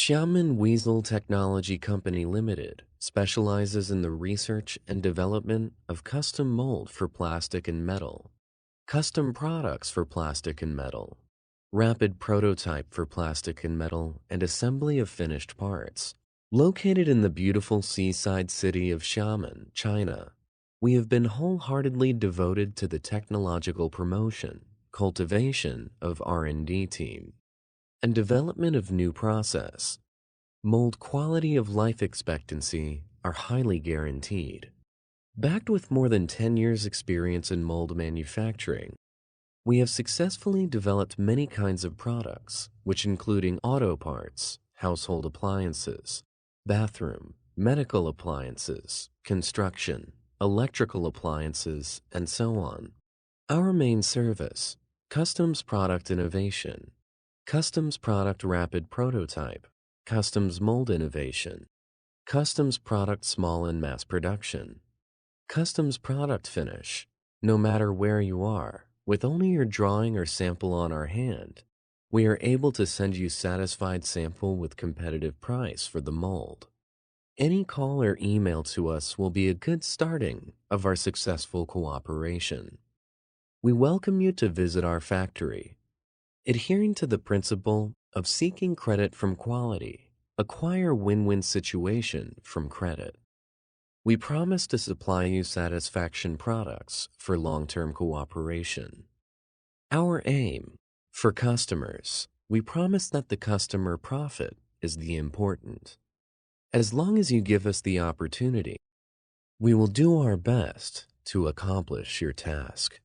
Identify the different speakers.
Speaker 1: Xiamen Wiesel Technology Company Limited specializes in the research and development of custom mold for plastic and metal, custom products for plastic and metal, rapid prototype for plastic and metal, and assembly of finished parts. Located in the beautiful seaside city of Xiamen, China, we have been wholeheartedly devoted to the technological promotion, cultivation of R&D team, and development of new process. Mold quality of life expectancy are highly guaranteed. Backed with more than 10 years experience in mold manufacturing, we have successfully developed many kinds of products, which including auto parts, household appliances, bathroom, medical appliances, construction, electrical appliances, and so on. Our main service, customs product innovation, customs product rapid prototype, customs mold innovation, customs product small and mass production, customs product finish. No matter where you are, with only your drawing or sample on our hand, we are able to send you satisfied sample with competitive price for the mold. Any call or email to us will be a good starting of our successful cooperation. We welcome you to visit our factory. Adhering to the principle of seeking credit from quality, acquire win-win situation from credit. We promise to supply you satisfaction products for long-term cooperation. Our aim, for customers, we promise that the customer profit is the important. As long as you give us the opportunity, we will do our best to accomplish your task.